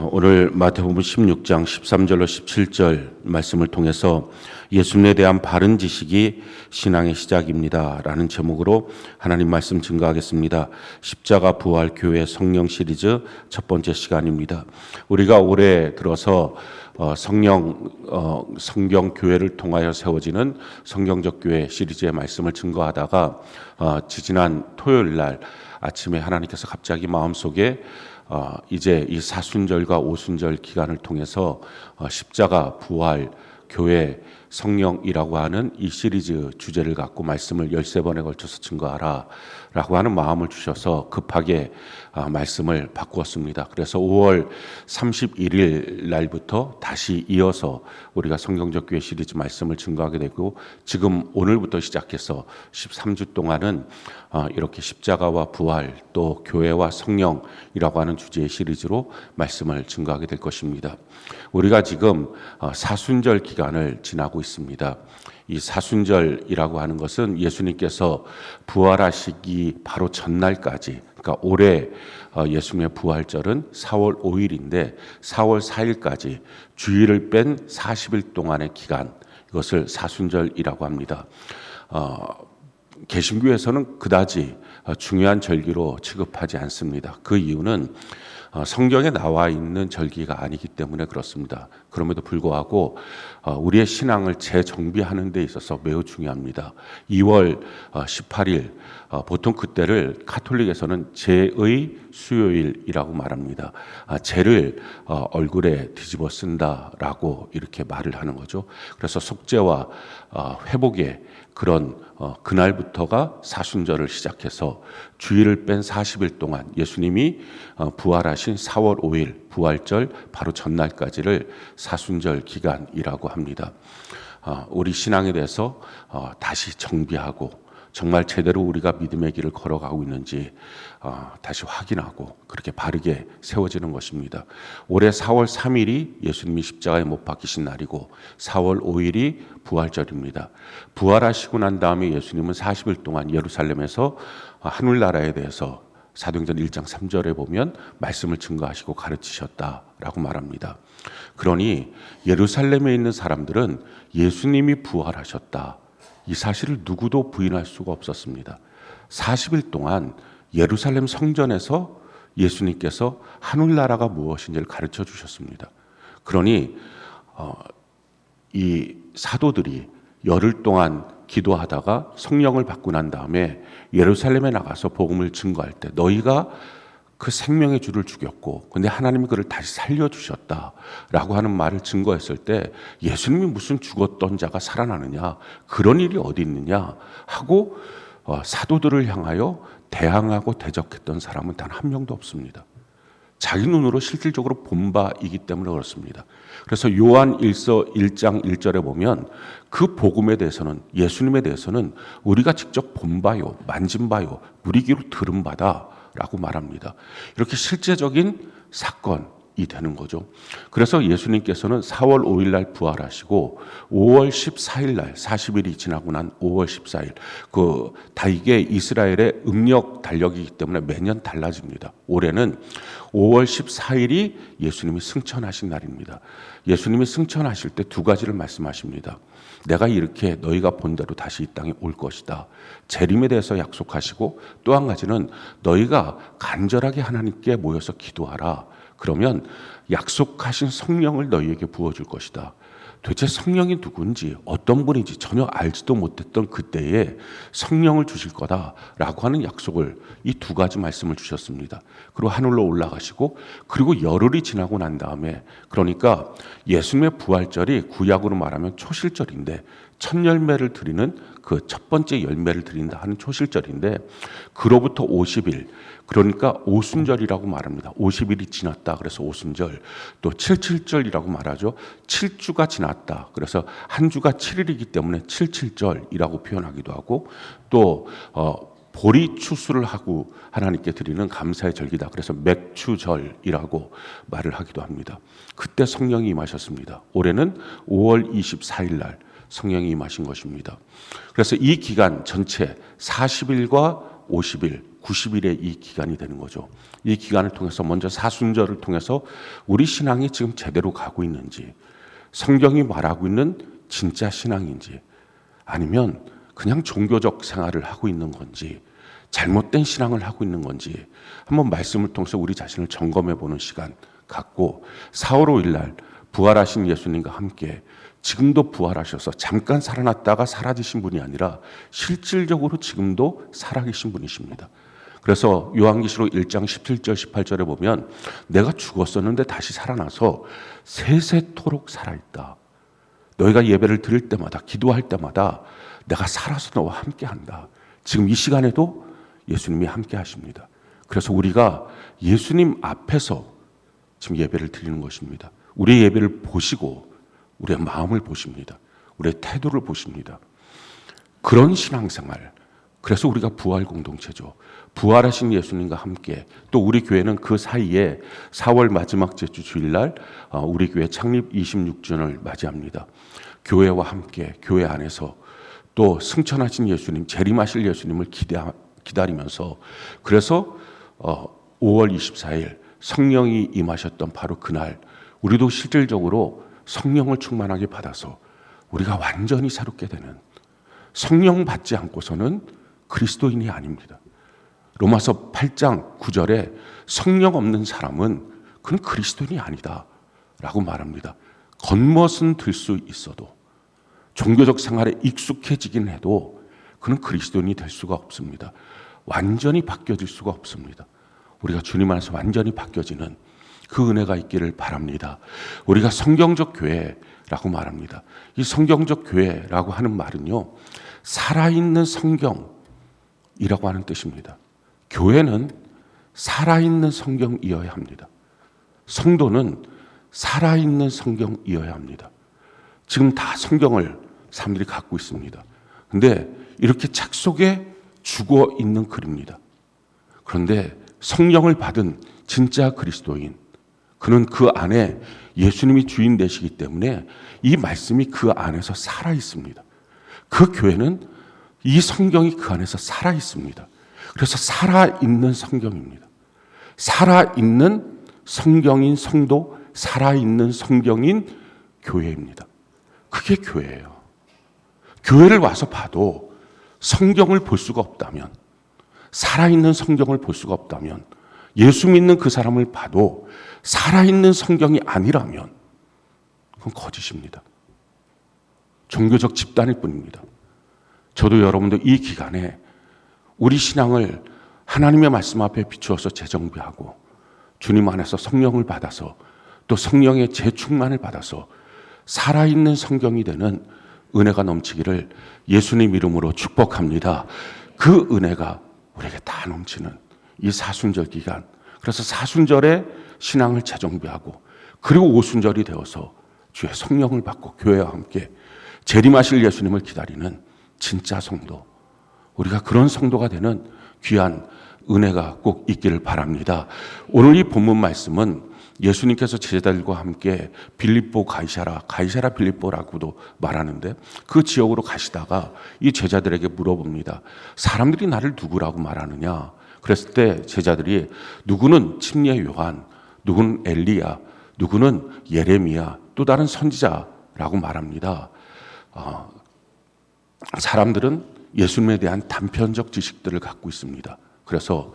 오늘 마태복음 16장 13절로 17절 말씀을 통해서 예수님에 대한 바른 지식이 신앙의 시작입니다 라는 제목으로 하나님 말씀 증거하겠습니다. 십자가 부활 교회 성령 시리즈 첫 번째 시간입니다. 우리가 올해 들어서 성경 교회를 통하여 세워지는 성경적 교회 시리즈의 말씀을 증거하다가 지지난 토요일 날 아침에 하나님께서 갑자기 마음속에 이제 이 사순절과 오순절 기간을 통해서 십자가 부활 교회 성령이라고 하는 이 시리즈 주제를 갖고 말씀을 13번에 걸쳐서 증거하라 라고 하는 마음을 주셔서 급하게 말씀을 바꾸었습니다. 그래서 5월 31일 날부터 다시 이어서 우리가 성경적 교회 시리즈 말씀을 증거하게 되고, 지금 오늘부터 시작해서 13주 동안은 이렇게 십자가와 부활 또 교회와 성령이라고 하는 주제의 시리즈로 말씀을 증거하게 될 것입니다. 우리가 지금 사순절 기간을 지나고 있습니다. 이 사순절이라고 하는 것은 예수님께서 부활하시기 바로 전날까지, 그러니까 올해 예수님의 부활절은 4월 5일인데 4월 4일까지 주일을 뺀 40일 동안의 기간, 이것을 사순절이라고 합니다. 개신교에서는 그다지 중요한 절기로 취급하지 않습니다. 그 이유는 성경에 나와 있는 절기가 아니기 때문에 그렇습니다. 그럼에도 불구하고 우리의 신앙을 재정비하는 데 있어서 매우 중요합니다. 2월 18일, 보통 그때를 카톨릭에서는 제의 수요일이라고 말합니다. 제를 얼굴에 뒤집어 쓴다라고 이렇게 말을 하는 거죠. 그래서 속죄와 회복의 그런 그날부터가 사순절을 시작해서 주일을 뺀 40일 동안 예수님이 부활하신 4월 5일 부활절 바로 전날까지를 사순절 기간이라고 합니다. 우리 신앙에 대해서 다시 정비하고 정말 제대로 우리가 믿음의 길을 걸어가고 있는지 다시 확인하고 그렇게 바르게 세워지는 것입니다. 올해 4월 3일이 예수님이 십자가에 못 박히신 날이고 4월 5일이 부활절입니다. 부활하시고 난 다음에 예수님은 40일 동안 예루살렘에서 하늘나라에 대해서 사도행전 1장 3절에 보면 말씀을 증거하시고 가르치셨다라고 말합니다. 그러니 예루살렘에 있는 사람들은 예수님이 부활하셨다, 이 사실을 누구도 부인할 수가 없었습니다. 40일 동안 예루살렘 성전에서 예수님께서 하늘나라가 무엇인지를 가르쳐 주셨습니다. 그러니 이 사도들이 열흘 동안 기도하다가 성령을 받고 난 다음에 예루살렘에 나가서 복음을 증거할 때 너희가 그 생명의 주를 죽였고 근데 하나님이 그를 다시 살려주셨다라고 하는 말을 증거했을 때 예수님이 무슨 죽었던 자가 살아나느냐, 그런 일이 어디 있느냐 하고 사도들을 향하여 대항하고 대적했던 사람은 단 한 명도 없습니다. 자기 눈으로 실질적으로 본 바이기 때문에 그렇습니다. 그래서 요한 1장 1절에 보면 그 복음에 대해서는, 예수님에 대해서는 우리가 직접 본 바요, 만진 바요, 우리 귀로 들은 바다 라고 말합니다. 이렇게 실제적인 사건이 되는 거죠. 그래서 예수님께서는 4월 5일 날 부활하시고 5월 14일 날, 40일이 지나고 난 5월 14일, 다 이게 이스라엘의 음력 달력이기 때문에 매년 달라집니다. 올해는 5월 14일이 예수님이 승천하신 날입니다. 예수님이 승천하실 때 두 가지를 말씀하십니다. 내가 이렇게 너희가 본 대로 다시 이 땅에 올 것이다, 재림에 대해서 약속하시고, 또 한 가지는 너희가 간절하게 하나님께 모여서 기도하라, 그러면 약속하신 성령을 너희에게 부어줄 것이다. 도대체 성령이 누군지, 어떤 분인지 전혀 알지도 못했던 그때에 성령을 주실 거다라고 하는 약속을, 이 두 가지 말씀을 주셨습니다. 그리고 하늘로 올라가시고, 그리고 열흘이 지나고 난 다음에, 그러니까 예수님의 부활절이 구약으로 말하면 초실절인데, 첫 열매를 드리는 그 첫 번째 열매를 드린다 하는 초실절인데, 그로부터 50일, 그러니까 오순절이라고 말합니다. 50일이 지났다 그래서 오순절, 또 77절이라고 말하죠. 7주가 지났다 그래서 한 주가 7일이기 때문에 77절이라고 표현하기도 하고, 또 보리 추수를 하고 하나님께 드리는 감사의 절기다 그래서 맥추절이라고 말을 하기도 합니다. 그때 성령이 임하셨습니다. 올해는 5월 24일 날 성령이 임하신 것입니다. 그래서 이 기간 전체 40일과 50일, 90일의 이 기간이 되는 거죠. 이 기간을 통해서 먼저 사순절을 통해서 우리 신앙이 지금 제대로 가고 있는지, 성경이 말하고 있는 진짜 신앙인지, 아니면 그냥 종교적 생활을 하고 있는 건지, 잘못된 신앙을 하고 있는 건지 한번 말씀을 통해서 우리 자신을 점검해 보는 시간 갖고 4월 5일 날 부활하신 예수님과 함께 지금도 부활하셔서 잠깐 살아났다가 사라지신 분이 아니라 실질적으로 지금도 살아계신 분이십니다. 그래서 요한계시록 1장 17절 18절에 보면 내가 죽었었는데 다시 살아나서 세세토록 살아있다. 너희가 예배를 드릴 때마다 기도할 때마다 내가 살아서 너와 함께한다. 지금 이 시간에도 예수님이 함께 하십니다. 그래서 우리가 예수님 앞에서 지금 예배를 드리는 것입니다. 우리의 예배를 보시고 우리의 마음을 보십니다. 우리의 태도를 보십니다. 그런 신앙생활, 그래서 우리가 부활 공동체죠. 부활하신 예수님과 함께 또 우리 교회는 그 사이에 4월 마지막 제주 주일날 우리 교회 창립 26주년을 맞이합니다. 교회와 함께 교회 안에서 또 승천하신 예수님, 재림하실 예수님을 기다리면서 그래서 5월 24일 성령이 임하셨던 바로 그날 우리도 실질적으로 성령을 충만하게 받아서 우리가 완전히 새롭게 되는, 성령 받지 않고서는 그리스도인이 아닙니다. 로마서 8장 9절에 성령 없는 사람은 그는 그리스도인이 아니다 라고 말합니다. 겉멋은 들 수 있어도 종교적 생활에 익숙해지긴 해도 그는 그리스도인이 될 수가 없습니다. 완전히 바뀌어질 수가 없습니다. 우리가 주님 안에서 완전히 바뀌어지는 그 은혜가 있기를 바랍니다. 우리가 성경적 교회라고 말합니다. 이 성경적 교회라고 하는 말은요, 살아있는 성경이라고 하는 뜻입니다. 교회는 살아있는 성경이어야 합니다. 성도는 살아있는 성경이어야 합니다. 지금 다 성경을 사람들이 갖고 있습니다. 근데 이렇게 책 속에 죽어 있는 글입니다. 그런데 성령을 받은 진짜 그리스도인, 그는 그 안에 예수님이 주인 되시기 때문에 이 말씀이 그 안에서 살아 있습니다. 그 교회는 이 성경이 그 안에서 살아 있습니다. 그래서 살아있는 성경입니다. 살아있는 성경인 성도, 살아있는 성경인 교회입니다. 그게 교회예요. 교회를 와서 봐도 성경을 볼 수가 없다면, 살아있는 성경을 볼 수가 없다면, 예수 믿는 그 사람을 봐도 살아있는 성경이 아니라면 그건 거짓입니다. 종교적 집단일 뿐입니다. 저도 여러분도 이 기간에 우리 신앙을 하나님의 말씀 앞에 비추어서 재정비하고 주님 안에서 성령을 받아서 또 성령의 재충만을 받아서 살아있는 성경이 되는 은혜가 넘치기를 예수님 이름으로 축복합니다. 그 은혜가 우리에게 다 넘치는 이 사순절 기간, 그래서 사순절에 신앙을 재정비하고 그리고 오순절이 되어서 주의 성령을 받고 교회와 함께 재림하실 예수님을 기다리는 진짜 성도, 우리가 그런 성도가 되는 귀한 은혜가 꼭 있기를 바랍니다. 오늘 이 본문 말씀은 예수님께서 제자들과 함께 빌립보 가이사라 빌립보라고도 말하는데 그 지역으로 가시다가 이 제자들에게 물어봅니다. 사람들이 나를 누구라고 말하느냐? 그랬을 때 제자들이 누구는 침례 요한, 누구는 엘리야, 누구는 예레미야, 또 다른 선지자라고 말합니다. 사람들은 예수님에 대한 단편적 지식들을 갖고 있습니다. 그래서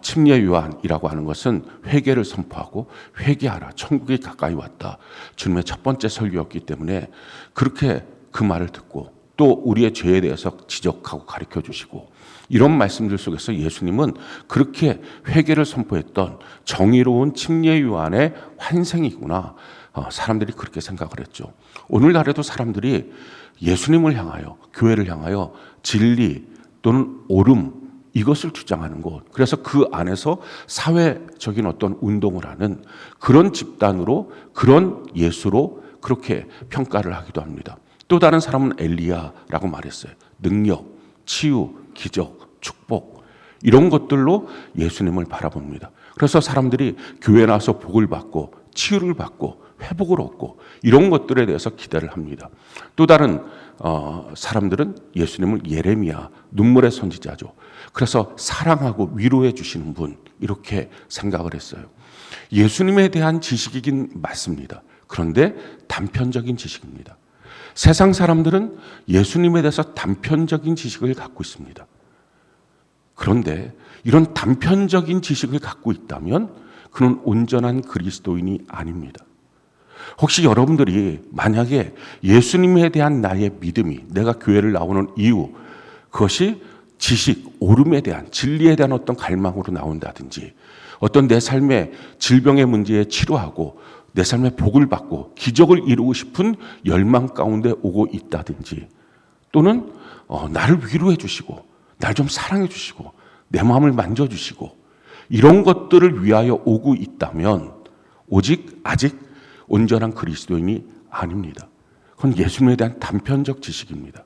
침례 요한이라고 하는 것은 회개를 선포하고 회개하라, 천국이 가까이 왔다, 주님의 첫 번째 설교였기 때문에 그렇게 그 말을 듣고 또 우리의 죄에 대해서 지적하고 가르쳐 주시고 이런 말씀들 속에서 예수님은 그렇게 회개를 선포했던 정의로운 침례 요한의 환생이구나, 사람들이 그렇게 생각을 했죠. 오늘날에도 사람들이 예수님을 향하여, 교회를 향하여 진리 또는 옳음, 이것을 주장하는 곳, 그래서 그 안에서 사회적인 어떤 운동을 하는 그런 집단으로, 그런 예수로 그렇게 평가를 하기도 합니다. 또 다른 사람은 엘리야라고 말했어요. 능력, 치유, 기적, 축복, 이런 것들로 예수님을 바라봅니다. 그래서 사람들이 교회 나와서 복을 받고 치유를 받고 회복을 얻고 이런 것들에 대해서 기대를 합니다. 또 다른 사람들은 예수님을 예레미야, 눈물의 선지자죠. 그래서 사랑하고 위로해 주시는 분 이렇게 생각을 했어요. 예수님에 대한 지식이긴 맞습니다. 그런데 단편적인 지식입니다. 세상 사람들은 예수님에 대해서 단편적인 지식을 갖고 있습니다. 그런데 이런 단편적인 지식을 갖고 있다면 그는 온전한 그리스도인이 아닙니다. 혹시 여러분들이 만약에 예수님에 대한 나의 믿음이 내가 교회를 나오는 이유 그것이 지식, 옳음에 대한 진리에 대한 어떤 갈망으로 나온다든지 어떤 내 삶의 질병의 문제에 치료하고 내 삶의 복을 받고 기적을 이루고 싶은 열망 가운데 오고 있다든지 또는 나를 위로해 주시고 날 좀 사랑해 주시고 내 마음을 만져주시고 이런 것들을 위하여 오고 있다면 오직 아직 온전한 그리스도인이 아닙니다. 그건 예수님에 대한 단편적 지식입니다.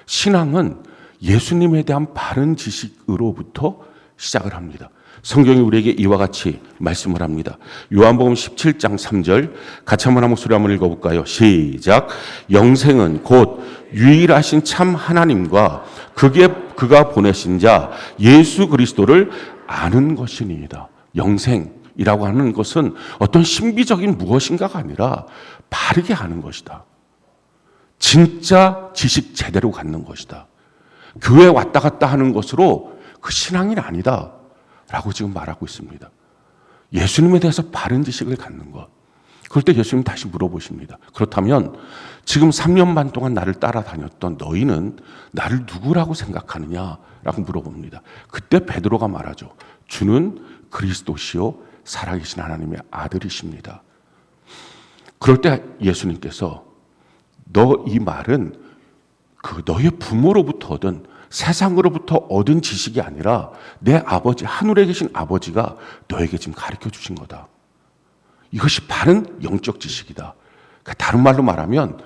신앙은 예수님에 대한 바른 지식으로부터 시작을 합니다. 성경이 우리에게 이와 같이 말씀을 합니다. 요한복음 17장 3절 같이 한번 목소리 한번 읽어볼까요? 시작. 영생은 곧 유일하신 참 하나님과 그가 보내신 자 예수 그리스도를 아는 것이니이다. 영생이라고 하는 것은 어떤 신비적인 무엇인가가 아니라 바르게 아는 것이다. 진짜 지식 제대로 갖는 것이다. 교회 왔다 갔다 하는 것으로 그 신앙이 아니다 라고 지금 말하고 있습니다. 예수님에 대해서 바른 지식을 갖는 것. 그럴 때 예수님 다시 물어보십니다. 그렇다면 지금 3년 반 동안 나를 따라다녔던 너희는 나를 누구라고 생각하느냐라고 물어봅니다. 그때 베드로가 말하죠. 주는 그리스도시요 살아계신 하나님의 아들이십니다. 그럴 때 예수님께서 너 이 말은 그 너의 부모로부터 얻은 세상으로부터 얻은 지식이 아니라 내 아버지 하늘에 계신 아버지가 너에게 지금 가르쳐 주신 거다. 이것이 바른 영적 지식이다. 그러니까 다른 말로 말하면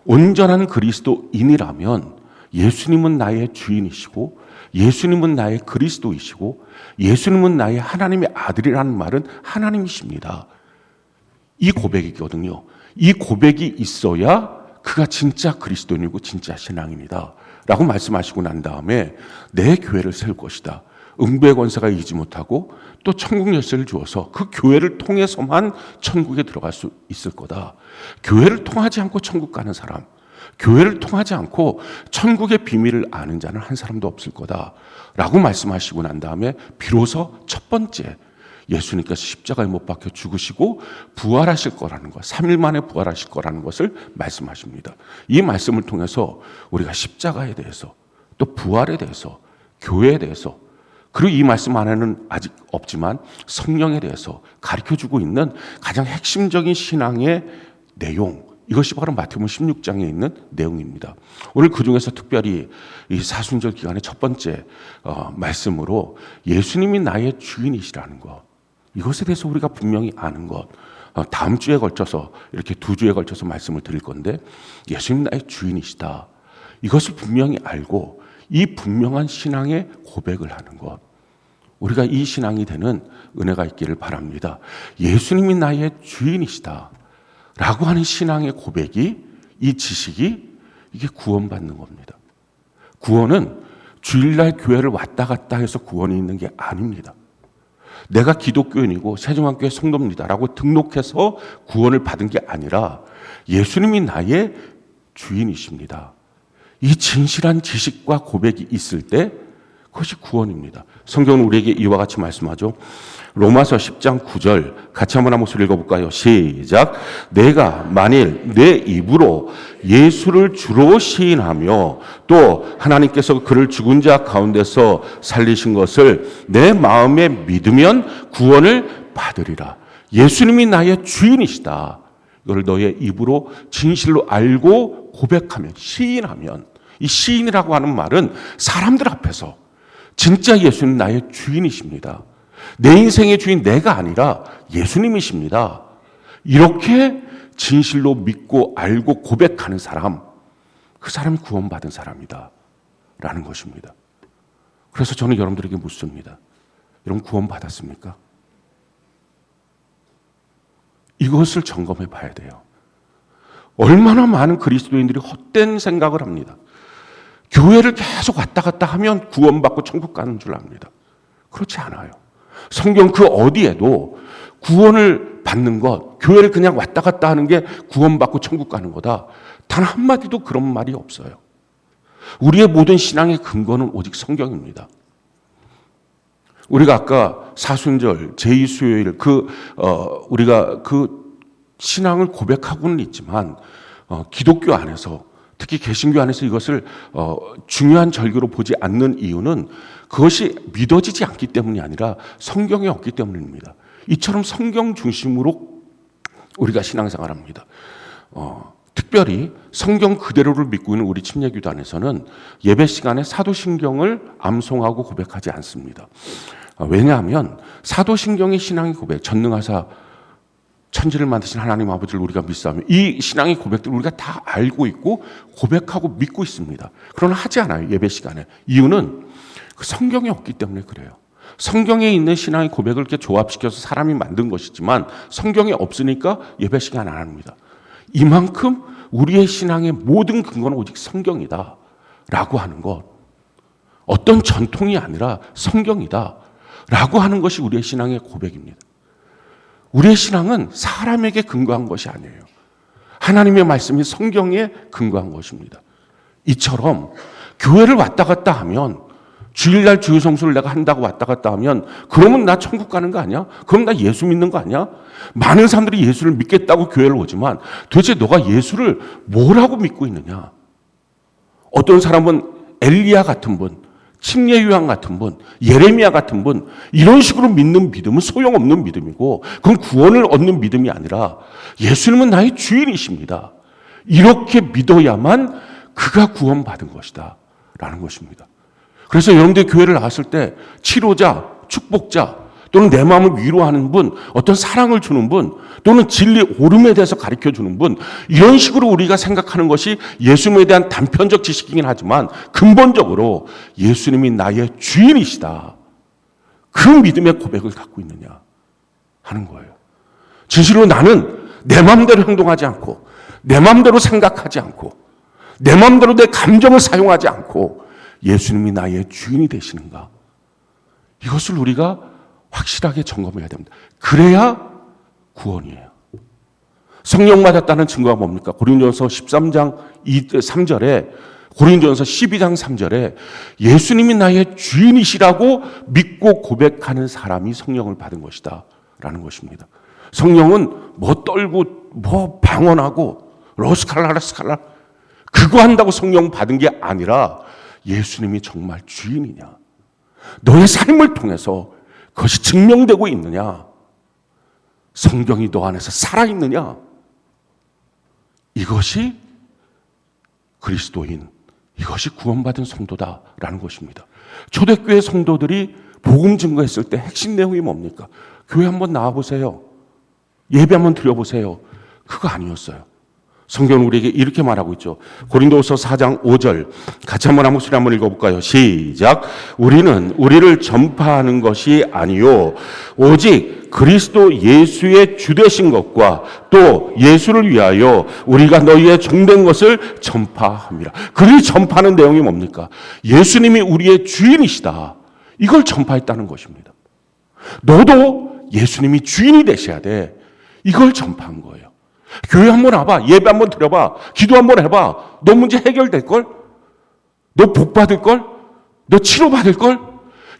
온전한 그리스도인이라면 예수님은 나의 주인이시고 예수님은 나의 그리스도이시고 예수님은 나의 하나님의 아들이라는 말은 하나님이십니다. 이 고백이거든요. 이 고백이 있어야 그가 진짜 그리스도인이고 진짜 신앙인이다 라고 말씀하시고 난 다음에 내 교회를 세울 것이다. 음부의 권세가 이기지 못하고 또 천국 열쇠를 주어서 그 교회를 통해서만 천국에 들어갈 수 있을 거다. 교회를 통하지 않고 천국 가는 사람, 교회를 통하지 않고 천국의 비밀을 아는 자는 한 사람도 없을 거다 라고 말씀하시고 난 다음에 비로소 첫 번째 예수님께서 십자가에 못 박혀 죽으시고 부활하실 거라는 것, 3일 만에 부활하실 거라는 것을 말씀하십니다. 이 말씀을 통해서 우리가 십자가에 대해서 또 부활에 대해서 교회에 대해서 그리고 이 말씀 안에는 아직 없지만 성령에 대해서 가르쳐주고 있는 가장 핵심적인 신앙의 내용, 이것이 바로 마태복음 16장에 있는 내용입니다. 오늘 그중에서 특별히 이 사순절 기간의 첫 번째 말씀으로 예수님이 나의 주인이시라는 것, 이것에 대해서 우리가 분명히 아는 것, 다음 주에 걸쳐서 이렇게 2주에 걸쳐서 말씀을 드릴 건데 예수님 나의 주인이시다. 이것을 분명히 알고 이 분명한 신앙의 고백을 하는 것, 우리가 이 신앙이 되는 은혜가 있기를 바랍니다. 예수님이 나의 주인이시다 라고 하는 신앙의 고백이, 이 지식이 이게 구원받는 겁니다. 구원은 주일날 교회를 왔다 갔다 해서 구원이 있는 게 아닙니다. 내가 기독교인이고 세종한교회 성도입니다라고 등록해서 구원을 받은 게 아니라 예수님이 나의 주인이십니다. 이 진실한 지식과 고백이 있을 때 그것이 구원입니다. 성경은 우리에게 이와 같이 말씀하죠. 로마서 10장 9절 같이 한번 목소리 읽어볼까요? 시작. 내가 만일 내 입으로 예수를 주로 시인하며 또 하나님께서 그를 죽은 자 가운데서 살리신 것을 내 마음에 믿으면 구원을 받으리라. 예수님이 나의 주인이시다. 이걸 너의 입으로 진실로 알고 고백하면, 시인하면, 이 시인이라고 하는 말은 사람들 앞에서 진짜 예수님 나의 주인이십니다. 내 인생의 주인 내가 아니라 예수님이십니다. 이렇게 진실로 믿고 알고 고백하는 사람, 그 사람이 구원받은 사람이다 라는 것입니다. 그래서 저는 여러분들에게 묻습니다. 여러분 구원받았습니까? 이것을 점검해 봐야 돼요. 얼마나 많은 그리스도인들이 헛된 생각을 합니다. 교회를 계속 왔다 갔다 하면 구원받고 천국 가는 줄 압니다. 그렇지 않아요. 성경 그 어디에도 구원을 받는 것, 교회를 그냥 왔다 갔다 하는 게 구원받고 천국 가는 거다. 단 한마디도 그런 말이 없어요. 우리의 모든 신앙의 근거는 오직 성경입니다. 우리가 아까 사순절, 제2수요일 우리가 그 신앙을 고백하고는 있지만 기독교 안에서 특히 개신교 안에서 이것을 중요한 절기로 보지 않는 이유는 그것이 믿어지지 않기 때문이 아니라 성경에 없기 때문입니다. 이처럼 성경 중심으로 우리가 신앙생활합니다. 특별히 성경 그대로를 믿고 있는 우리 침례교단에서는 예배 시간에 사도신경을 암송하고 고백하지 않습니다. 왜냐하면 사도신경의 신앙의 고백, 전능하사 천지를 만드신 하나님 아버지를 우리가 믿사오며 이 신앙의 고백들을 우리가 다 알고 있고 고백하고 믿고 있습니다. 그러나 하지 않아요. 예배 시간에. 이유는 그 성경에 없기 때문에 그래요. 성경에 있는 신앙의 고백을 이렇게 조합시켜서 사람이 만든 것이지만 성경에 없으니까 예배 시간 안 합니다. 이만큼 우리의 신앙의 모든 근거는 오직 성경이다 라고 하는 것, 어떤 전통이 아니라 성경이다 라고 하는 것이 우리의 신앙의 고백입니다. 우리의 신앙은 사람에게 근거한 것이 아니에요. 하나님의 말씀이 성경에 근거한 것입니다. 이처럼 교회를 왔다 갔다 하면, 주일날 주일성수를 내가 한다고 왔다 갔다 하면 그러면 나 천국 가는 거 아니야? 그럼 나 예수 믿는 거 아니야? 많은 사람들이 예수를 믿겠다고 교회를 오지만 도대체 너가 예수를 뭐라고 믿고 있느냐? 어떤 사람은 엘리야 같은 분, 침례 요한 같은 분, 예레미야 같은 분, 이런 식으로 믿는 믿음은 소용없는 믿음이고 그건 구원을 얻는 믿음이 아니라 예수님은 나의 주인이십니다. 이렇게 믿어야만 그가 구원받은 것이다 라는 것입니다. 그래서 여러분들 교회를 나왔을 때 치료자, 축복자, 또는 내 마음을 위로하는 분, 어떤 사랑을 주는 분, 또는 진리 옳음에 대해서 가르쳐주는 분, 이런 식으로 우리가 생각하는 것이 예수님에 대한 단편적 지식이긴 하지만 근본적으로 예수님이 나의 주인이시다. 그 믿음의 고백을 갖고 있느냐 하는 거예요. 진실로 나는 내 마음대로 행동하지 않고 내 마음대로 생각하지 않고 내 마음대로 내 감정을 사용하지 않고 예수님이 나의 주인이 되시는가? 이것을 우리가 확실하게 점검해야 됩니다. 그래야 구원이에요. 성령 받았다는 증거가 뭡니까? 고린도전서 13장 3절에 고린도전서 12장 3절에 예수님이 나의 주인이시라고 믿고 고백하는 사람이 성령을 받은 것이다 라는 것입니다. 성령은 뭐 떨고 뭐 방언하고 로스칼라라스칼라 그거 한다고 성령 받은 게 아니라 예수님이 정말 주인이냐? 너의 삶을 통해서 그것이 증명되고 있느냐? 성경이 너 안에서 살아있느냐? 이것이 그리스도인, 이것이 구원받은 성도다라는 것입니다. 초대교회 성도들이 복음 증거했을 때 핵심 내용이 뭡니까? 교회 한번 나와보세요. 예배 한번 드려보세요. 그거 아니었어요. 성경은 우리에게 이렇게 말하고 있죠. 고린도후서 4장 5절 같이 한번 목소리 한번 읽어볼까요? 시작. 우리는 우리를 전파하는 것이 아니요 오직 그리스도 예수의 주되신 것과 또 예수를 위하여 우리가 너희의 종된 것을 전파합니다. 그를 전파하는 내용이 뭡니까? 예수님이 우리의 주인이시다. 이걸 전파했다는 것입니다. 너도 예수님이 주인이 되셔야 돼. 이걸 전파한 거예요. 교회 한번 와봐. 예배 한번 드려봐. 기도 한번 해봐. 너 문제 해결될걸? 너 복 받을걸? 너 치료받을걸?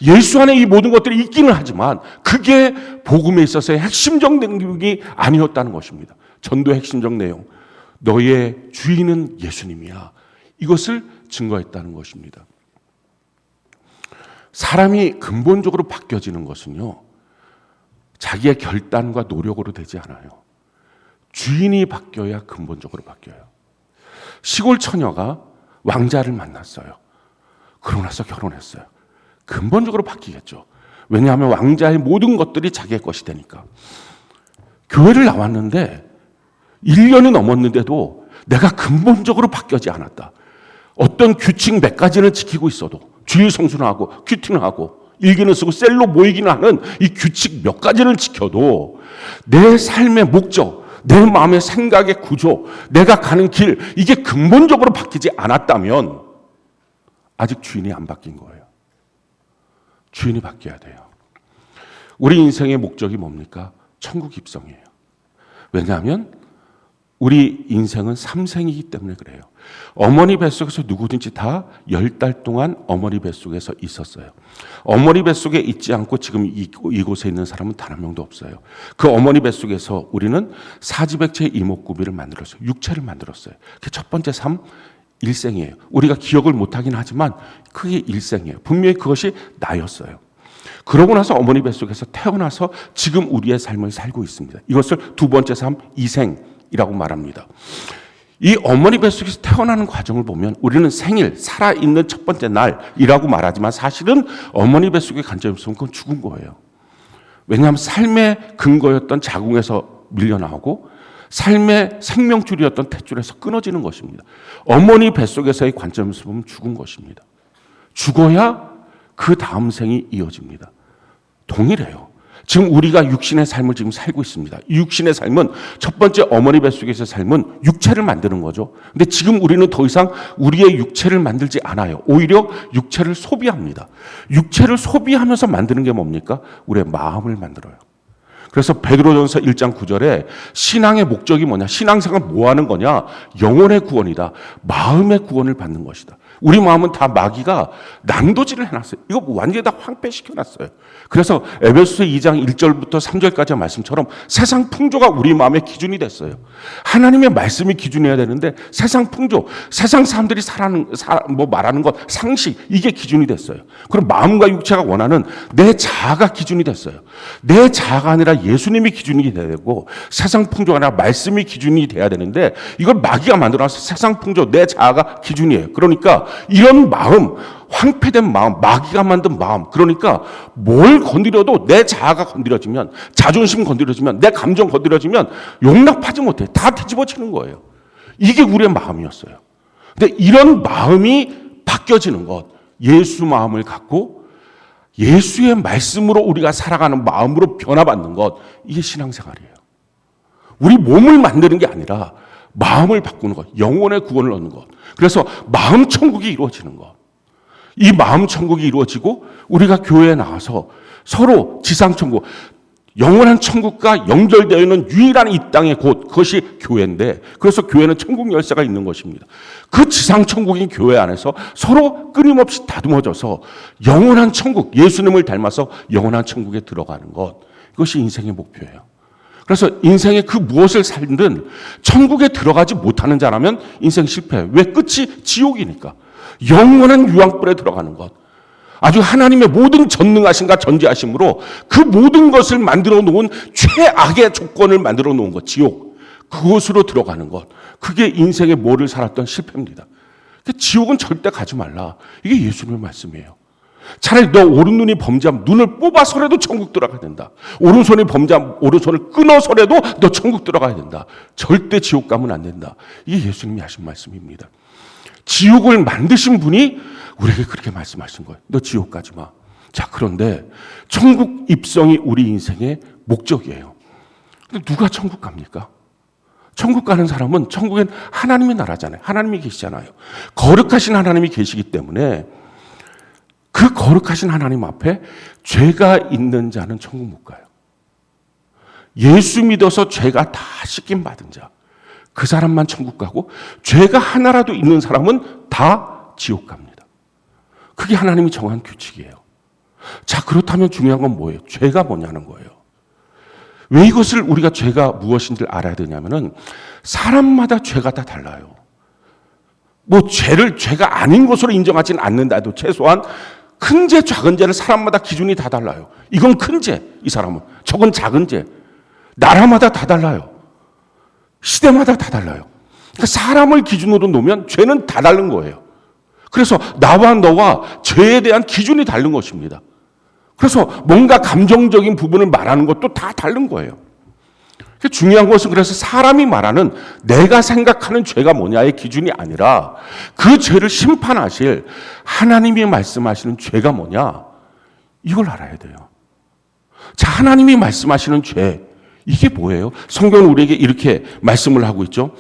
예수 안에 이 모든 것들이 있기는 하지만 그게 복음에 있어서의 핵심적 내용이 아니었다는 것입니다. 전도의 핵심적 내용. 너의 주인은 예수님이야. 이것을 증거했다는 것입니다. 사람이 근본적으로 바뀌어지는 것은요. 자기의 결단과 노력으로 되지 않아요. 주인이 바뀌어야 근본적으로 바뀌어요. 시골 처녀가 왕자를 만났어요. 그러고 나서 결혼했어요. 근본적으로 바뀌겠죠. 왜냐하면 왕자의 모든 것들이 자기의 것이 되니까. 교회를 나왔는데 1년이 넘었는데도 내가 근본적으로 바뀌지 않았다. 어떤 규칙 몇 가지는 지키고 있어도 주일 성수는 하고 큐티는 하고 일기는 쓰고 셀로 모이기는 하는 이 규칙 몇 가지를 지켜도 내 삶의 목적, 내 마음의 생각의 구조, 내가 가는 길, 이게 근본적으로 바뀌지 않았다면 아직 주인이 안 바뀐 거예요. 주인이 바뀌어야 돼요. 우리 인생의 목적이 뭡니까? 천국 입성이에요. 왜냐하면 우리 인생은 삼생이기 때문에 그래요. 어머니 뱃속에서 누구든지 다 10달 동안 어머니 뱃속에서 있었어요. 어머니 뱃속에 있지 않고 지금 이곳에 있는 사람은 단 한 명도 없어요. 그 어머니 뱃속에서 우리는 사지백체 이목구비를 만들었어요. 육체를 만들었어요. 그게 첫 번째 삶, 일생이에요. 우리가 기억을 못하긴 하지만 그게 일생이에요. 분명히 그것이 나였어요. 그러고 나서 어머니 뱃속에서 태어나서 지금 우리의 삶을 살고 있습니다. 이것을 두 번째 삶, 이생이라고 말합니다. 이 어머니 뱃속에서 태어나는 과정을 보면 우리는 생일, 살아있는 첫 번째 날이라고 말하지만 사실은 어머니 뱃속에 간절히 없으면 그건 죽은 거예요. 왜냐하면 삶의 근거였던 자궁에서 밀려나오고 삶의 생명줄이었던 탯줄에서 끊어지는 것입니다. 어머니 뱃속에서의 관점에서 보면 죽은 것입니다. 죽어야 그 다음 생이 이어집니다. 동일해요. 지금 우리가 육신의 삶을 지금 살고 있습니다. 이 육신의 삶은 첫 번째 어머니 뱃속에서의 삶은 육체를 만드는 거죠. 근데 지금 우리는 더 이상 우리의 육체를 만들지 않아요. 오히려 육체를 소비합니다. 육체를 소비하면서 만드는 게 뭡니까? 우리의 마음을 만들어요. 그래서 베드로전서 1장 9절에 신앙의 목적이 뭐냐? 신앙생활은 뭐 하는 거냐? 영혼의 구원이다. 마음의 구원을 받는 것이다. 우리 마음은 다 마귀가 난도질을 해놨어요. 이거 완전히 다 황폐시켜놨어요. 그래서 에베소서 2장 1절부터 3절까지의 말씀처럼 세상 풍조가 우리 마음의 기준이 됐어요. 하나님의 말씀이 기준이어야 되는데 세상 풍조, 세상 사람들이 말하는 것, 상식, 이게 기준이 됐어요. 그럼 마음과 육체가 원하는 내 자아가 기준이 됐어요. 내 자아가 아니라 예수님이 기준이 돼야 되고 세상 풍조가 아니라 말씀이 기준이 돼야 되는데 이걸 마귀가 만들어서 세상 풍조, 내 자아가 기준이에요. 그러니까 이런 마음, 황폐된 마음, 마귀가 만든 마음, 그러니까 뭘 건드려도 내 자아가 건드려지면, 자존심 건드려지면, 내 감정 건드려지면 용납하지 못해. 다 뒤집어지는 거예요. 이게 우리의 마음이었어요. 근데 이런 마음이 바뀌어지는 것, 예수 마음을 갖고 예수의 말씀으로 우리가 살아가는 마음으로 변화받는 것, 이게 신앙생활이에요. 우리 몸을 만드는 게 아니라 마음을 바꾸는 것, 영혼의 구원을 얻는 것. 그래서 마음 천국이 이루어지는 것. 이 마음 천국이 이루어지고 우리가 교회에 나와서 서로 지상 천국, 영원한 천국과 연결되어 있는 유일한 이 땅의 곳, 그것이 교회인데, 그래서 교회는 천국 열쇠가 있는 것입니다. 그 지상 천국인 교회 안에서 서로 끊임없이 다듬어져서 영원한 천국, 예수님을 닮아서 영원한 천국에 들어가는 것, 이것이 인생의 목표예요. 그래서 인생의 그 무엇을 살든 천국에 들어가지 못하는 자라면 인생 실패해요. 왜? 끝이 지옥이니까. 영원한 유황불에 들어가는 것. 아주 하나님의 모든 전능하심과 전지하심으로 그 모든 것을 만들어 놓은 최악의 조건을 만들어 놓은 것, 지옥. 그곳으로 들어가는 것. 그게 인생의 뭐를 살았던 실패입니다. 지옥은 절대 가지 말라. 이게 예수님의 말씀이에요. 차라리 너 오른눈이 범죄하면 눈을 뽑아서라도 천국 들어가야 된다. 오른손이 범죄하면 오른손을 끊어서라도 너 천국 들어가야 된다. 절대 지옥 가면 안 된다. 이게 예수님이 하신 말씀입니다. 지옥을 만드신 분이 우리에게 그렇게 말씀하신 거예요. 너 지옥 가지 마. 자, 그런데 천국 입성이 우리 인생의 목적이에요. 근데 누가 천국 갑니까? 천국 가는 사람은 천국엔 하나님의 나라잖아요. 하나님이 계시잖아요. 거룩하신 하나님이 계시기 때문에 그 거룩하신 하나님 앞에 죄가 있는 자는 천국 못 가요. 예수 믿어서 죄가 다 씻김 받은 자, 그 사람만 천국 가고 죄가 하나라도 있는 사람은 다 지옥 갑니다. 그게 하나님이 정한 규칙이에요. 자, 그렇다면 중요한 건 뭐예요? 죄가 뭐냐는 거예요. 왜 이것을 우리가 죄가 무엇인지를 알아야 되냐면은 사람마다 죄가 다 달라요. 뭐 죄가 아닌 것으로 인정하지는 않는다 해도 최소한 큰 죄, 작은 죄를 사람마다 기준이 다 달라요. 이건 큰 죄, 이 사람은. 저건 작은 죄. 나라마다 다 달라요. 시대마다 다 달라요. 그러니까 사람을 기준으로 놓으면 죄는 다 다른 거예요. 그래서 나와 너와 죄에 대한 기준이 다른 것입니다. 그래서 뭔가 감정적인 부분을 말하는 것도 다 다른 거예요. 중요한 것은 그래서 사람이 말하는 내가 생각하는 죄가 뭐냐의 기준이 아니라 그 죄를 심판하실 하나님이 말씀하시는 죄가 뭐냐, 이걸 알아야 돼요. 자, 하나님이 말씀하시는 죄, 이게 뭐예요? 성경은 우리에게 이렇게 말씀을 하고 있죠.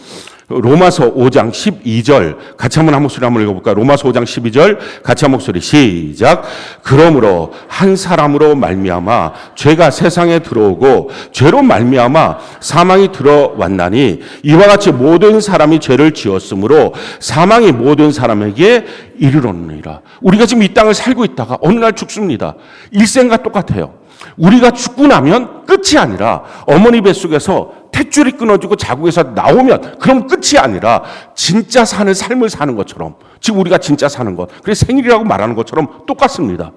로마서 5장 12절 같이 한번 한 목소리 한번 읽어볼까요? 로마서 5장 12절 같이 한 목소리 시작. 그러므로 한 사람으로 말미암아 죄가 세상에 들어오고 죄로 말미암아 사망이 들어왔나니 이와 같이 모든 사람이 죄를 지었으므로 사망이 모든 사람에게 이르렀느니라. 우리가 지금 이 땅을 살고 있다가 어느 날 죽습니다. 일생과 똑같아요. 우리가 죽고 나면 끝이 아니라 어머니 뱃속에서 탯줄이 끊어지고 자국에서 나오면 그럼 끝이 아니라 진짜 사는 삶을 사는 것처럼, 지금 우리가 진짜 사는 것, 그래서 생일이라고 말하는 것처럼 똑같습니다.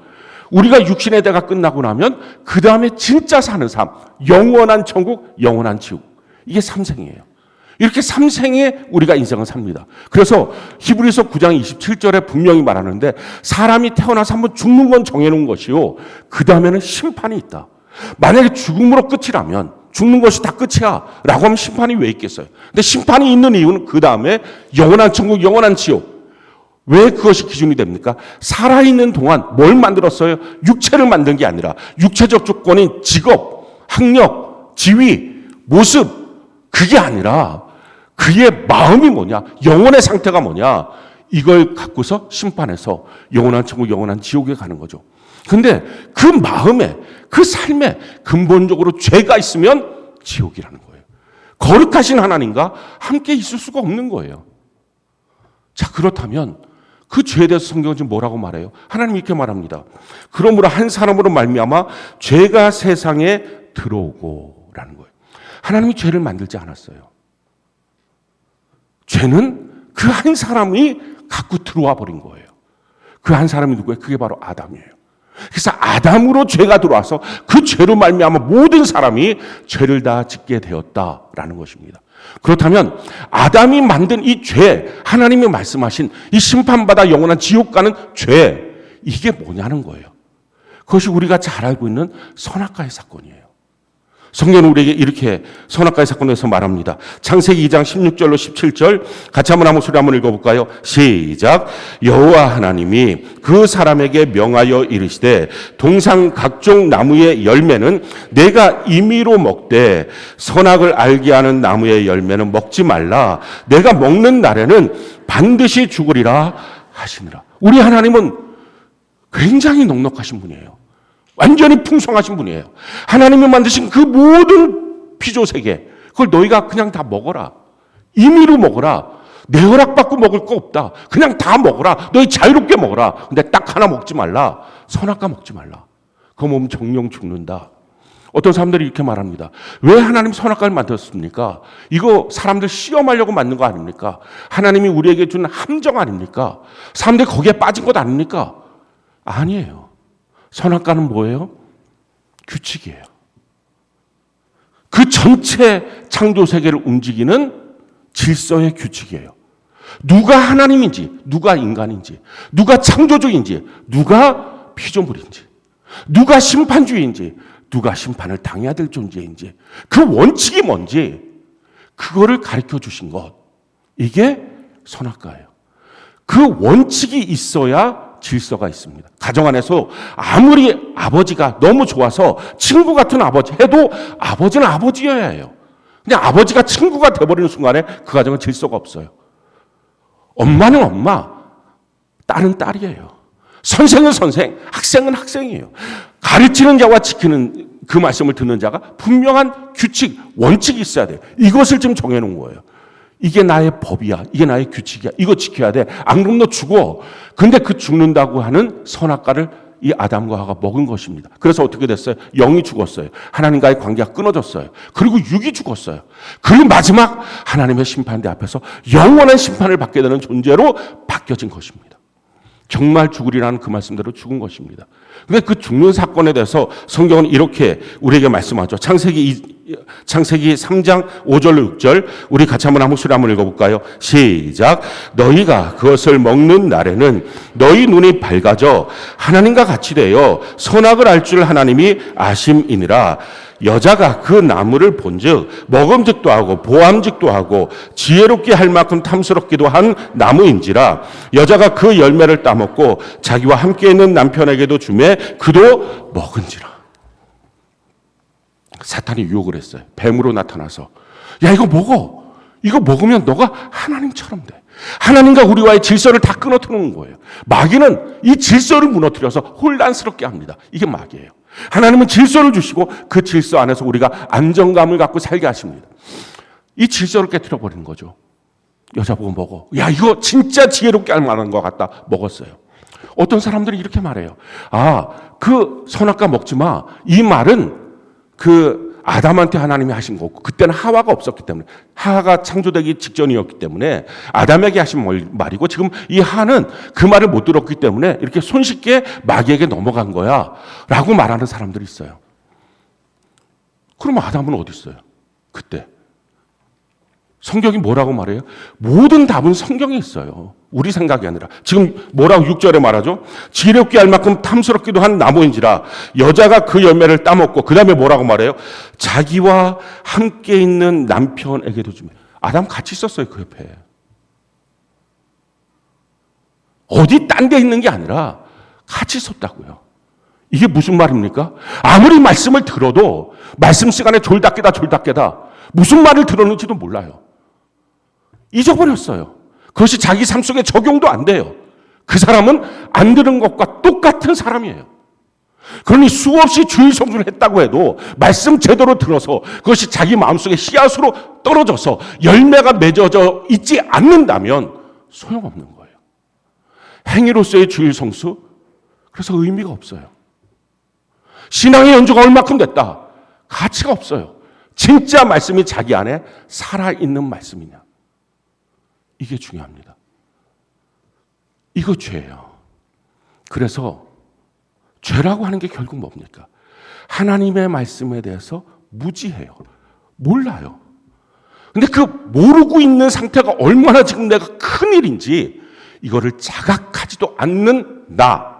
우리가 육신의 대가 끝나고 나면 그 다음에 진짜 사는 삶, 영원한 천국, 영원한 지옥, 이게 삼생이에요. 이렇게 삼생에 우리가 인생을 삽니다. 그래서 히브리서 9장 27절에 분명히 말하는데 사람이 태어나서 한번 죽는 건 정해놓은 것이요, 그 다음에는 심판이 있다. 만약에 죽음으로 끝이라면, 죽는 것이 다 끝이야 라고 하면 심판이 왜 있겠어요? 근데 심판이 있는 이유는 그 다음에 영원한 천국, 영원한 지옥. 왜 그것이 기준이 됩니까? 살아있는 동안 뭘 만들었어요? 육체를 만든 게 아니라 육체적 조건인 직업, 학력, 지위, 모습, 그게 아니라 그의 마음이 뭐냐, 영혼의 상태가 뭐냐, 이걸 갖고서 심판해서 영원한 천국, 영원한 지옥에 가는 거죠. 근데 그 마음에, 그 삶에 근본적으로 죄가 있으면 지옥이라는 거예요. 거룩하신 하나님과 함께 있을 수가 없는 거예요. 자, 그렇다면 그 죄에 대해서 성경은 지금 뭐라고 말해요? 하나님이 이렇게 말합니다. 그러므로 한 사람으로 말미암아 죄가 세상에 들어오고 라는 거예요. 하나님이 죄를 만들지 않았어요. 죄는 그 한 사람이 갖고 들어와 버린 거예요. 그 한 사람이 누구예요? 그게 바로 아담이에요. 그래서 아담으로 죄가 들어와서 그 죄로 말미암아 모든 사람이 죄를 다 짓게 되었다라는 것입니다. 그렇다면 아담이 만든 이 죄, 하나님이 말씀하신 이 심판받아 영원한 지옥 가는 죄, 이게 뭐냐는 거예요. 그것이 우리가 잘 알고 있는 선악과의 사건이에요. 성경은 우리에게 이렇게 선악과의 사건에서 말합니다. 창세기 2장 16절로 17절 같이 한번 한 목소리 한번 읽어볼까요? 시작. 여호와 하나님이 그 사람에게 명하여 이르시되 동상 각종 나무의 열매는 내가 임의로 먹되 선악을 알게 하는 나무의 열매는 먹지 말라. 내가 먹는 날에는 반드시 죽으리라 하시니라. 우리 하나님은 굉장히 넉넉하신 분이에요. 완전히 풍성하신 분이에요. 하나님이 만드신 그 모든 피조세계, 그걸 너희가 그냥 다 먹어라. 임의로 먹어라. 내 허락받고 먹을 거 없다. 그냥 다 먹어라. 너희 자유롭게 먹어라. 근데 딱 하나 먹지 말라. 선악과 먹지 말라. 그거 먹으면 정령 죽는다. 어떤 사람들이 이렇게 말합니다. 왜 하나님 선악과를 만들었습니까? 이거 사람들 시험하려고 만든 거 아닙니까? 하나님이 우리에게 준 함정 아닙니까? 사람들이 거기에 빠진 것 아닙니까? 아니에요. 선악과는 뭐예요? 규칙이에요. 그 전체 창조 세계를 움직이는 질서의 규칙이에요. 누가 하나님인지, 누가 인간인지, 누가 창조주인지, 누가 피조물인지, 누가 심판주의인지, 누가 심판을 당해야 될 존재인지, 그 원칙이 뭔지 그거를 가르쳐 주신 것, 이게 선악과예요. 그 원칙이 있어야 질서가 있습니다. 가정 안에서 아무리 아버지가 너무 좋아서 친구 같은 아버지 해도 아버지는 아버지여야 해요. 그냥 아버지가 친구가 돼버리는 순간에 그 가정은 질서가 없어요. 엄마는 엄마, 딸은 딸이에요. 선생은 선생, 학생은 학생이에요. 가르치는 자와 지키는 그 말씀을 듣는 자가 분명한 규칙, 원칙이 있어야 돼요. 이것을 지금 정해놓은 거예요. 이게 나의 법이야. 이게 나의 규칙이야. 이거 지켜야 돼. 안 그러면 너 죽어. 근데 그 죽는다고 하는 선악과를 이 아담과 하와가 먹은 것입니다. 그래서 어떻게 됐어요? 영이 죽었어요. 하나님과의 관계가 끊어졌어요. 그리고 육이 죽었어요. 그리고 마지막 하나님의 심판대 앞에서 영원한 심판을 받게 되는 존재로 바뀌어진 것입니다. 정말 죽으리라는 그 말씀대로 죽은 것입니다. 근데 그 죽는 사건에 대해서 성경은 이렇게 우리에게 말씀하죠. 창세기 3장 5절로 6절 우리 같이 한번 한 목소리 한번 읽어볼까요? 시작. 너희가 그것을 먹는 날에는 너희 눈이 밝아져 하나님과 같이 되어 선악을 알 줄 하나님이 아심이니라. 여자가 그 나무를 본즉 먹음직도 하고 보암직도 하고 지혜롭게 할 만큼 탐스럽기도 한 나무인지라 여자가 그 열매를 따먹고 자기와 함께 있는 남편에게도 주매 그도 먹은지라. 사탄이 유혹을 했어요. 뱀으로 나타나서 야 이거 먹어. 이거 먹으면 너가 하나님처럼 돼. 하나님과 우리와의 질서를 다 끊어뜨리는 거예요. 마귀는 이 질서를 무너뜨려서 혼란스럽게 합니다. 이게 마귀예요. 하나님은 질서를 주시고 그 질서 안에서 우리가 안정감을 갖고 살게 하십니다. 이 질서를 깨뜨려 버리는 거죠. 여자 보고 먹어. 야 이거 진짜 지혜롭게 할 만한 것 같다. 먹었어요. 어떤 사람들이 이렇게 말해요. 그 선악과 먹지 마. 이 말은 그 아담한테 하나님이 하신 거고 그때는 하와가 없었기 때문에 하와가 창조되기 직전이었기 때문에 아담에게 하신 말이고 지금 이 하는 그 말을 못 들었기 때문에 이렇게 손쉽게 마귀에게 넘어간 거야 라고 말하는 사람들이 있어요. 그럼 아담은 어디 있어요? 그때 성경이 뭐라고 말해요? 모든 답은 성경에 있어요. 우리 생각이 아니라. 지금 뭐라고 6절에 말하죠? 지혜롭게 할 만큼 탐스럽기도 한 나무인지라 여자가 그 열매를 따먹고 그 다음에 뭐라고 말해요? 자기와 함께 있는 남편에게도 주며. 아담 같이 있었어요. 그 옆에. 어디 딴 데 있는 게 아니라 같이 있었다고요. 이게 무슨 말입니까? 아무리 말씀을 들어도 말씀 시간에 졸다깨다 무슨 말을 들었는지도 몰라요. 잊어버렸어요. 그것이 자기 삶 속에 적용도 안 돼요. 그 사람은 안 들은 것과 똑같은 사람이에요. 그러니 수없이 주일 성수를 했다고 해도 말씀 제대로 들어서 그것이 자기 마음속에 씨앗으로 떨어져서 열매가 맺어져 있지 않는다면 소용없는 거예요. 행위로서의 주일 성수, 그래서 의미가 없어요. 신앙의 연주가 얼마큼 됐다. 가치가 없어요. 진짜 말씀이 자기 안에 살아있는 말씀이냐. 이게 중요합니다. 이거 죄예요. 그래서 죄라고 하는 게 결국 뭡니까? 하나님의 말씀에 대해서 무지해요. 몰라요. 근데 그 모르고 있는 상태가 얼마나 지금 내가 큰일인지 이거를 자각하지도 않는 나.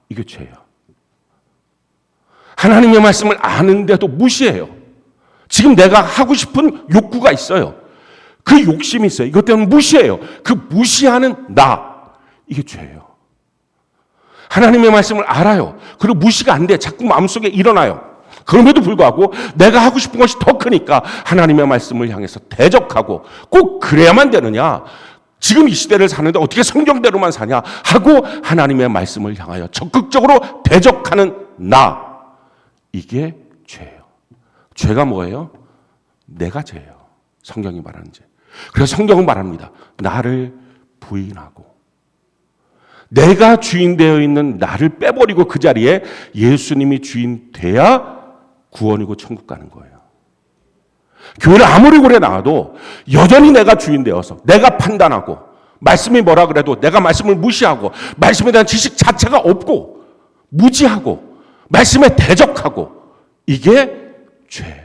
이게 죄예요. 하나님의 말씀을 아는데도 무시해요. 지금 내가 하고 싶은 욕구가 있어요. 그 욕심이 있어요. 이것 때문에 무시해요. 그 무시하는 나. 이게 죄예요. 하나님의 말씀을 알아요. 그리고 무시가 안 돼. 자꾸 마음속에 일어나요. 그럼에도 불구하고 내가 하고 싶은 것이 더 크니까 하나님의 말씀을 향해서 대적하고 꼭 그래야만 되느냐. 지금 이 시대를 사는데 어떻게 성경대로만 사냐 하고 하나님의 말씀을 향하여 적극적으로 대적하는 나. 이게 죄예요. 죄가 뭐예요? 내가 죄예요. 성경이 말하는 죄. 그래서 성경은 말합니다. 나를 부인하고 내가 주인 되어 있는 나를 빼버리고 그 자리에 예수님이 주인 돼야 구원이고 천국 가는 거예요. 교회를 아무리 오래 나와도 여전히 내가 주인 되어서 내가 판단하고 말씀이 뭐라 그래도 내가 말씀을 무시하고 말씀에 대한 지식 자체가 없고 무지하고 말씀에 대적하고 이게 죄예요.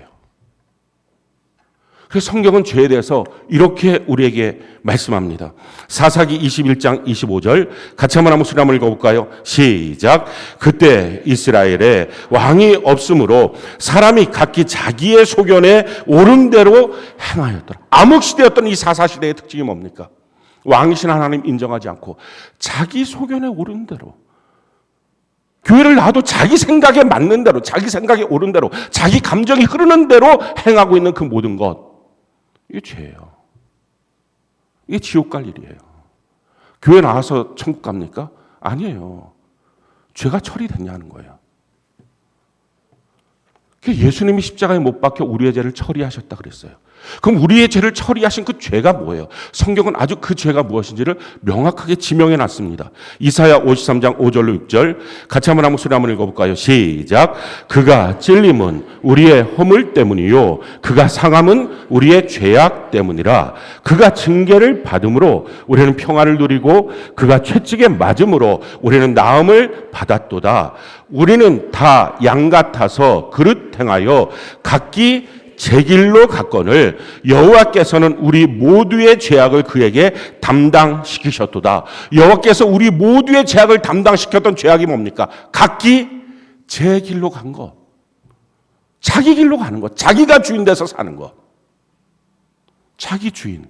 그래서 성경은 죄에 대해서 이렇게 우리에게 말씀합니다. 사사기 21장 25절 같이 한번 목소리 한번 읽어볼까요? 시작. 그때 이스라엘에 왕이 없으므로 사람이 각기 자기의 소견에 옳은 대로 행하였더라. 암흑시대였던 이 사사시대의 특징이 뭡니까? 왕이신 하나님 인정하지 않고 자기 소견에 옳은 대로 교회를 나와도 자기 생각에 맞는 대로 자기 생각에 옳은 대로 자기 감정이 흐르는 대로 행하고 있는 그 모든 것 이게 죄예요. 이게 지옥 갈 일이에요. 교회 나와서 천국 갑니까? 아니에요. 죄가 처리됐냐는 거예요. 예수님이 십자가에 못 박혀 우리의 죄를 처리하셨다 그랬어요. 그럼 우리의 죄를 처리하신 그 죄가 뭐예요? 성경은 아주 그 죄가 무엇인지를 명확하게 지명해 놨습니다. 이사야 53장 5절로 6절 같이 한번 목소리 한번 읽어볼까요? 시작. 그가 찔림은 우리의 허물 때문이요 그가 상함은 우리의 죄악 때문이라. 그가 징계를 받음으로 우리는 평안을 누리고 그가 채찍에 맞음으로 우리는 나음을 받았도다. 우리는 다 양 같아서 그릇 행하여 각기 제 길로 갔거늘 여호와께서는 우리 모두의 죄악을 그에게 담당시키셨도다. 여호와께서 우리 모두의 죄악을 담당시켰던 죄악이 뭡니까? 각기 제 길로 간 것. 자기 길로 가는 것. 자기가 주인 돼서 사는 것. 자기 주인.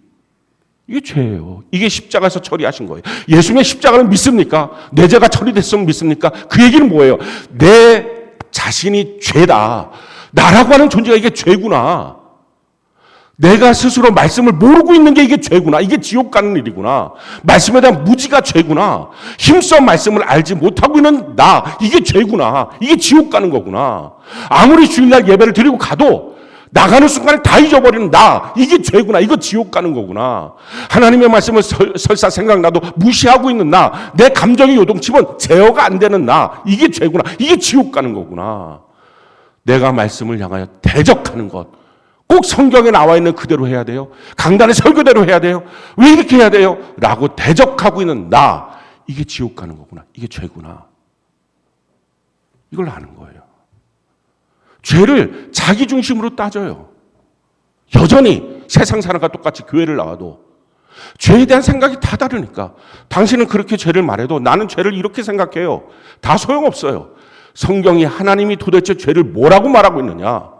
이게 죄예요. 이게 십자가에서 처리하신 거예요. 예수님의 십자가를 믿습니까? 내 죄가 처리됐으면 믿습니까? 그 얘기는 뭐예요? 내 자신이 죄다. 나라고 하는 존재가 이게 죄구나. 내가 스스로 말씀을 모르고 있는 게 이게 죄구나. 이게 지옥 가는 일이구나. 말씀에 대한 무지가 죄구나. 힘써 말씀을 알지 못하고 있는 나. 이게 죄구나. 이게 지옥 가는 거구나. 아무리 주일날 예배를 드리고 가도 나가는 순간에 다 잊어버리는 나. 이게 죄구나. 이거 지옥 가는 거구나. 하나님의 말씀을 설사 생각나도 무시하고 있는 나. 내 감정이 요동치면 제어가 안 되는 나. 이게 죄구나. 이게 지옥 가는 거구나. 내가 말씀을 향하여 대적하는 것. 꼭 성경에 나와 있는 그대로 해야 돼요? 강단의 설교대로 해야 돼요? 왜 이렇게 해야 돼요? 라고 대적하고 있는 나. 이게 지옥 가는 거구나. 이게 죄구나. 이걸 아는 거예요. 죄를 자기 중심으로 따져요. 여전히 세상 사람과 똑같이 교회를 나와도 죄에 대한 생각이 다 다르니까 당신은 그렇게 죄를 말해도 나는 죄를 이렇게 생각해요. 다 소용없어요. 성경이 하나님이 도대체 죄를 뭐라고 말하고 있느냐?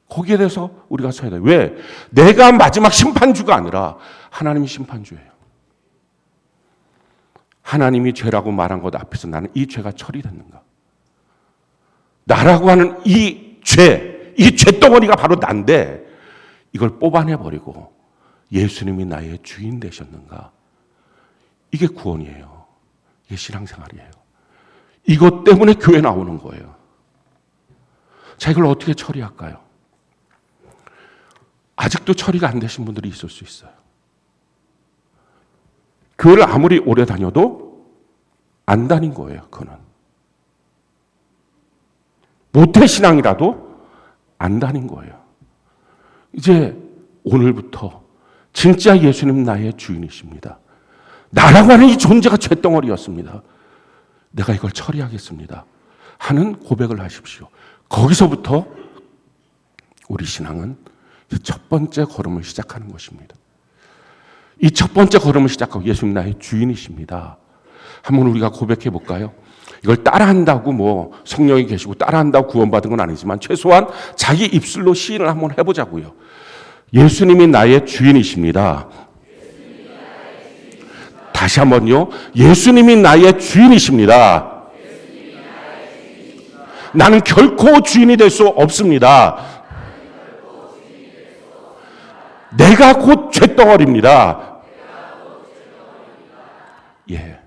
거기에 대해서 우리가 서야 돼요. 왜? 내가 마지막 심판주가 아니라 하나님이 심판주예요. 하나님이 죄라고 말한 것 앞에서 나는 이 죄가 처리됐는가? 나라고 하는 이 죄덩어리가 바로 난데 이걸 뽑아내버리고 예수님이 나의 주인 되셨는가? 이게 구원이에요. 이게 신앙생활이에요. 이것 때문에 교회 나오는 거예요. 자, 이걸 어떻게 처리할까요? 아직도 처리가 안 되신 분들이 있을 수 있어요. 교회를 아무리 오래 다녀도 안 다닌 거예요, 그거는. 모태신앙이라도 안 다닌 거예요. 이제 오늘부터 진짜 예수님 나의 주인이십니다. 나라고 하는 이 존재가 쇳덩어리였습니다. 내가 이걸 처리하겠습니다. 하는 고백을 하십시오. 거기서부터 우리 신앙은 첫 번째 걸음을 시작하는 것입니다. 이 첫 번째 걸음을 시작하고 예수님 나의 주인이십니다. 한번 우리가 고백해 볼까요? 이걸 따라한다고 뭐 성령이 계시고 따라한다고 구원받은 건 아니지만 최소한 자기 입술로 시인을 한번 해보자고요. 예수님이 나의 주인이십니다. 다시 한번요. 예수님이 나의 주인이십니다. 나는 결코 주인이 될 수 없습니다. 내가 곧 쇳덩어리입니다. 예.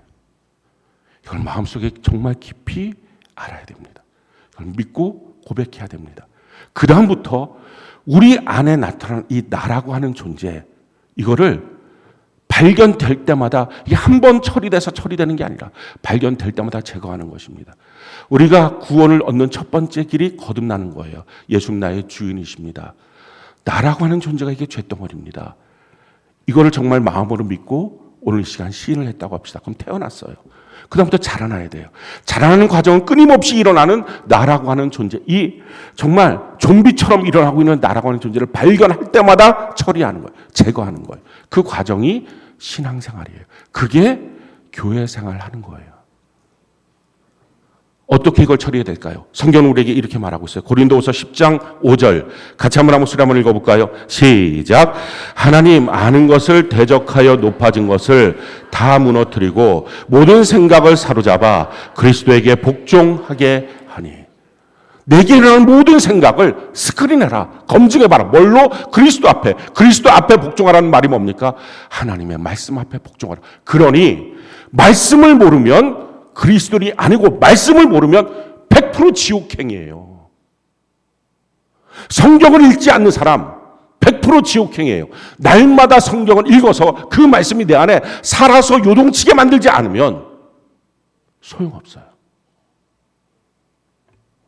이걸 마음속에 정말 깊이 알아야 됩니다. 이걸 믿고 고백해야 됩니다. 그 다음부터 우리 안에 나타나는 이 나라고 하는 존재, 이거를 발견될 때마다 이게 한 번 처리돼서 처리되는 게 아니라 발견될 때마다 제거하는 것입니다. 우리가 구원을 얻는 첫 번째 길이 거듭나는 거예요. 예수님 나의 주인이십니다. 나라고 하는 존재가 이게 쇳덩어리입니다. 이거를 정말 마음으로 믿고 오늘 이 시간 시인을 했다고 합시다. 그럼 태어났어요. 그 다음부터 자라나야 돼요. 자라나는 과정은 끊임없이 일어나는 나라고 하는 존재, 이 정말 좀비처럼 일어나고 있는 나라고 하는 존재를 발견할 때마다 처리하는 거예요. 제거하는 거예요. 그 과정이 신앙생활이에요. 그게 교회 생활하는 거예요. 어떻게 이걸 처리해야 될까요? 성경은 우리에게 이렇게 말하고 있어요. 고린도후서 10장 5절 같이 한번 소리 한번 읽어볼까요? 시작. 하나님 아는 것을 대적하여 높아진 것을 다 무너뜨리고 모든 생각을 사로잡아 그리스도에게 복종하게 하니. 내게 일어나는 모든 생각을 스크린해라. 검증해봐라. 뭘로? 그리스도 앞에 복종하라는 말이 뭡니까? 하나님의 말씀 앞에 복종하라. 그러니 말씀을 모르면 그리스도인이 아니고 말씀을 모르면 100% 지옥행이에요. 성경을 읽지 않는 사람 100% 지옥행이에요. 날마다 성경을 읽어서 그 말씀이 내 안에 살아서 요동치게 만들지 않으면 소용없어요.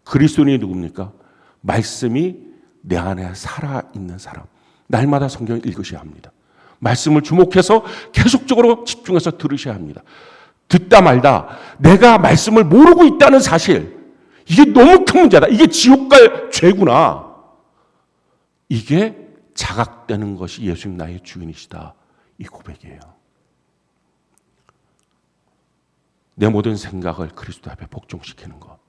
그리스도인이 누굽니까? 말씀이 내 안에 살아있는 사람. 날마다 성경을 읽으셔야 합니다. 말씀을 주목해서 계속적으로 집중해서 들으셔야 합니다. 듣다 말다 내가 말씀을 모르고 있다는 사실, 이게 너무 큰 문제다. 이게 지옥 갈 죄구나. 이게 자각되는 것이 예수님 나의 주인이시다. 이 고백이에요. 내 모든 생각을 그리스도 앞에 복종시키는 것.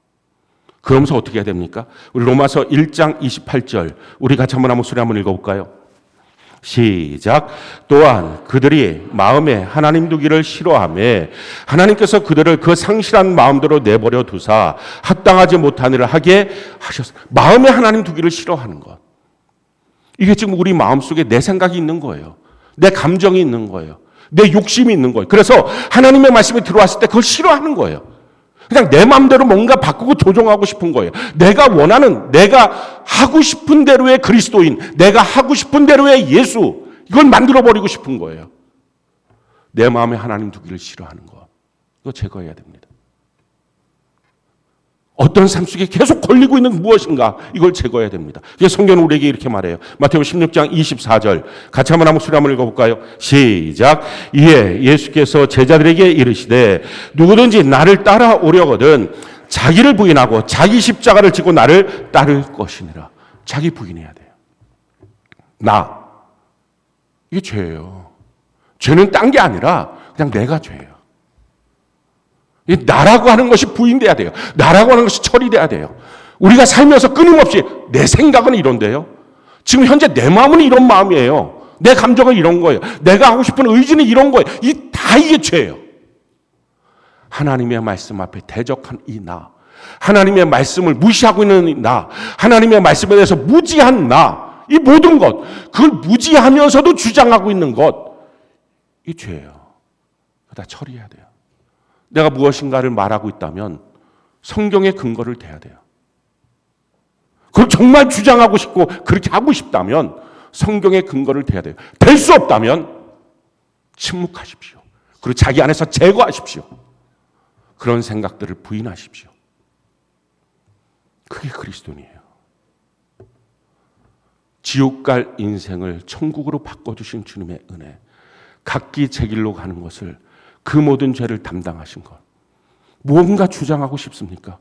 그러면서 어떻게 해야 됩니까? 우리 로마서 1장 28절 우리 같이 한번 목소리 한번 읽어볼까요? 시작. 또한 그들이 마음에 하나님 두기를 싫어하며 하나님께서 그들을 그 상실한 마음대로 내버려 두사 합당하지 못한 일을 하게 하셨어요. 마음에 하나님 두기를 싫어하는 것. 이게 지금 우리 마음속에 내 생각이 있는 거예요. 내 감정이 있는 거예요. 내 욕심이 있는 거예요. 그래서 하나님의 말씀이 들어왔을 때 그걸 싫어하는 거예요. 그냥 내 마음대로 뭔가 바꾸고 조정하고 싶은 거예요. 내가 원하는, 내가 하고 싶은 대로의 그리스도인, 내가 하고 싶은 대로의 예수, 이걸 만들어버리고 싶은 거예요. 내 마음에 하나님 두기를 싫어하는 거. 이거 제거해야 됩니다. 어떤 삶 속에 계속 걸리고 있는 무엇인가, 이걸 제거해야 됩니다. 성경은 우리에게 이렇게 말해요. 마태복음 16장 24절 같이 한번 목소리 한번 읽어볼까요? 시작. 이에 예수께서 제자들에게 이르시되 누구든지 나를 따라오려거든 자기를 부인하고 자기 십자가를 지고 나를 따를 것이니라. 자기 부인해야 돼요. 나. 이게 죄예요. 죄는 딴 게 아니라 그냥 내가 죄예요. 나라고 하는 것이 부인돼야 돼요. 나라고 하는 것이 처리돼야 돼요. 우리가 살면서 끊임없이 내 생각은 이런데요. 지금 현재 내 마음은 이런 마음이에요. 내 감정은 이런 거예요. 내가 하고 싶은 의지는 이런 거예요. 다 이게 죄예요. 하나님의 말씀 앞에 대적한 이 나, 하나님의 말씀을 무시하고 있는 이 나, 하나님의 말씀에 대해서 무지한 나, 이 모든 것, 그걸 무지하면서도 주장하고 있는 것, 이 죄예요. 다 처리해야 돼요. 내가 무엇인가를 말하고 있다면 성경의 근거를 대야 돼요. 그걸 정말 주장하고 싶고 그렇게 하고 싶다면 성경의 근거를 대야 돼요. 될 수 없다면 침묵하십시오. 그리고 자기 안에서 제거하십시오. 그런 생각들을 부인하십시오. 그게 그리스도인이에요. 지옥 갈 인생을 천국으로 바꿔주신 주님의 은혜, 각기 제 길로 가는 것을, 그 모든 죄를 담당하신 것. 무언가 주장하고 싶습니까?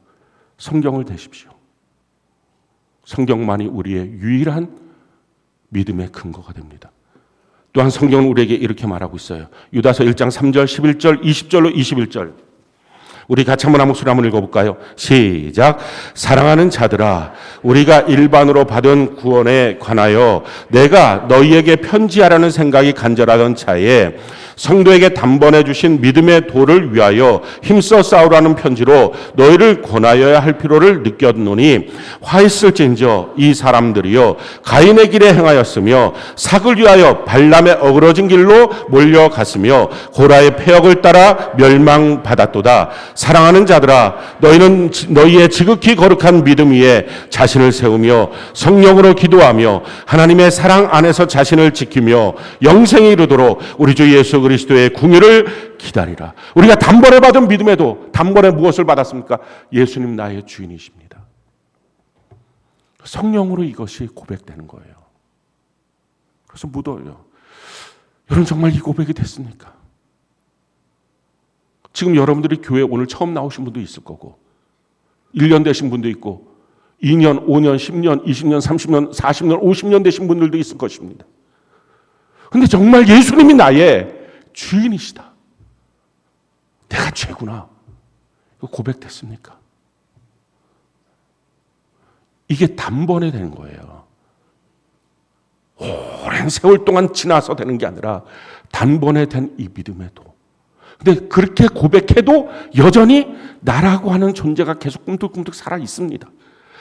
성경을 대십시오. 성경만이 우리의 유일한 믿음의 근거가 됩니다. 또한 성경은 우리에게 이렇게 말하고 있어요. 유다서 1장 3절, 11절, 20절로 21절. 우리 같이 한번 목소리 한번 읽어볼까요? 시작. 사랑하는 자들아, 우리가 일반으로 받은 구원에 관하여 내가 너희에게 편지하라는 생각이 간절하던 차에 성도에게 단번에 주신 믿음의 도를 위하여 힘써 싸우라는 편지로 너희를 권하여야 할 필요를 느꼈노니 화했을진저 이 사람들이여 가인의 길에 행하였으며 삭을 위하여 발람의 어그러진 길로 몰려갔으며 고라의 폐역을 따라 멸망받았도다. 사랑하는 자들아, 너희는 너희의 지극히 거룩한 믿음 위에 자신을 세우며 성령으로 기도하며 하나님의 사랑 안에서 자신을 지키며 영생에 이르도록 우리 주 예수 그리스도의 궁유를 기다리라. 우리가 단번에 받은 믿음에도 단번에 무엇을 받았습니까? 예수님 나의 주인이십니다. 성령으로 이것이 고백되는 거예요. 그래서 묻어요. 여러분 정말 이 고백이 됐습니까? 지금 여러분들이 교회 오늘 처음 나오신 분도 있을 거고 1년 되신 분도 있고 2년, 5년, 10년, 20년, 30년, 40년, 50년 되신 분들도 있을 것입니다. 근데 정말 예수님이 나의 주인이시다. 내가 죄구나. 이거 고백됐습니까? 이게 단번에 되는 거예요. 오랜 세월 동안 지나서 되는 게 아니라 단번에 된 이 믿음의 도. 근데 그렇게 고백해도 여전히 나라고 하는 존재가 계속 꿈틀꿈틀 살아 있습니다.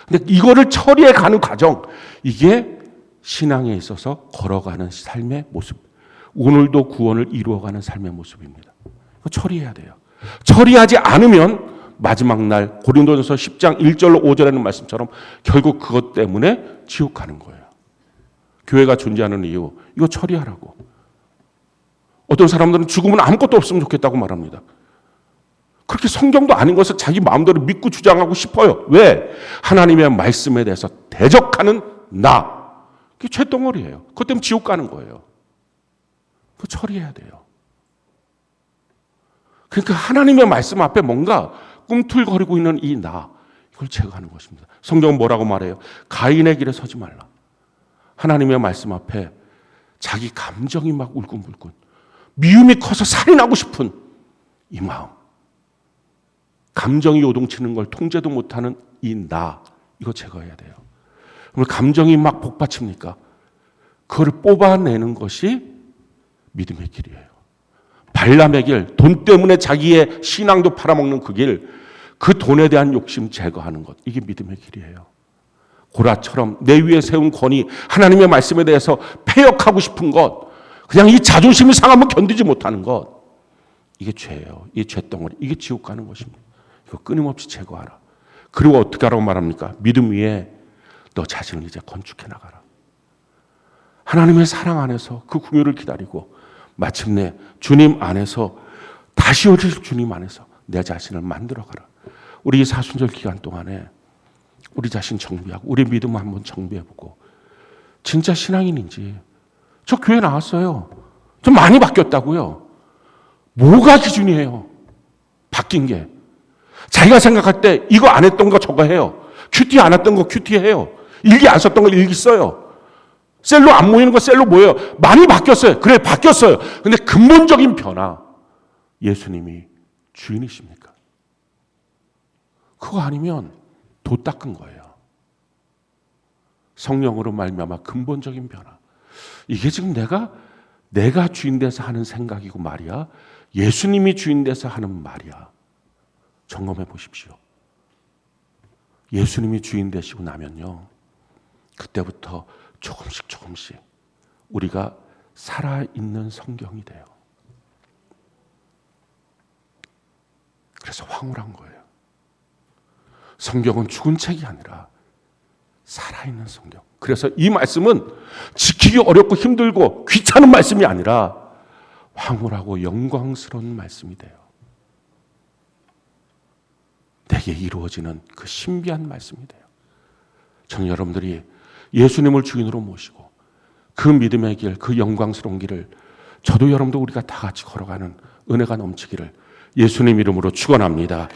근데 이거를 처리해 가는 과정, 이게 신앙에 있어서 걸어가는 삶의 모습, 오늘도 구원을 이루어가는 삶의 모습입니다. 이거 처리해야 돼요. 처리하지 않으면 마지막 날 고린도전서 10장 1절로 5절에는 말씀처럼 결국 그것 때문에 지옥 가는 거예요. 교회가 존재하는 이유, 이거 처리하라고. 어떤 사람들은 죽으면 아무것도 없으면 좋겠다고 말합니다. 그렇게 성경도 아닌 것을 자기 마음대로 믿고 주장하고 싶어요. 왜? 하나님의 말씀에 대해서 대적하는 나. 그게 죄덩어리예요. 그것 때문에 지옥 가는 거예요. 그거 처리해야 돼요. 그러니까 하나님의 말씀 앞에 뭔가 꿈틀거리고 있는 이 나, 이걸 제거하는 것입니다. 성경은 뭐라고 말해요? 가인의 길에 서지 말라. 하나님의 말씀 앞에 자기 감정이 막 울긋불긋, 미움이 커서 살인하고 싶은 이 마음. 감정이 요동치는 걸 통제도 못하는 이 나, 이거 제거해야 돼요. 그럼 감정이 막 복받칩니까? 그걸 뽑아내는 것이 믿음의 길이에요. 발람의 길, 돈 때문에 자기의 신앙도 팔아먹는 그 길, 그 돈에 대한 욕심 제거하는 것, 이게 믿음의 길이에요. 고라처럼 내 위에 세운 권위, 하나님의 말씀에 대해서 패역하고 싶은 것, 그냥 이 자존심이 상하면 견디지 못하는 것, 이게 죄예요. 이게 죄덩어리, 이게 지옥 가는 것입니다. 이거 끊임없이 제거하라. 그리고 어떻게 하라고 말합니까? 믿음 위에 너 자신을 이제 건축해 나가라. 하나님의 사랑 안에서 그 궁유를 기다리고 마침내 주님 안에서 다시 오실 주님 안에서 내 자신을 만들어가라. 우리 이 사순절 기간 동안에 우리 자신 정비하고 우리 믿음 한번 정비해보고 진짜 신앙인인지. 저 교회 나왔어요. 좀 많이 바뀌었다고요. 뭐가 기준이에요? 바뀐 게. 자기가 생각할 때 이거 안 했던 거 저거 해요. 큐티 안 했던 거 큐티 해요. 일기 안 썼던 거 일기 써요. 셀로 안 모이는 거 셀로 모여요. 많이 바뀌었어요. 그래, 바뀌었어요. 근데 근본적인 변화, 예수님이 주인이십니까? 그거 아니면 도 닦은 거예요. 성령으로 말미암아 근본적인 변화. 이게 지금 내가 주인 돼서 하는 생각이고 말이야. 예수님이 주인 돼서 하는 말이야. 점검해 보십시오. 예수님이 주인 되시고 나면요, 그때부터 조금씩 우리가 살아있는 성경이 돼요. 그래서 황홀한 거예요. 성경은 죽은 책이 아니라 살아있는 성경. 그래서 이 말씀은 지키기 어렵고 힘들고 귀찮은 말씀이 아니라 황홀하고 영광스러운 말씀이 돼요. 내게 이루어지는 그 신비한 말씀이 돼요. 저는 여러분들이 예수님을 주인으로 모시고 그 믿음의 길, 그 영광스러운 길을 저도 여러분도 우리가 다 같이 걸어가는 은혜가 넘치기를 예수님 이름으로 축원합니다.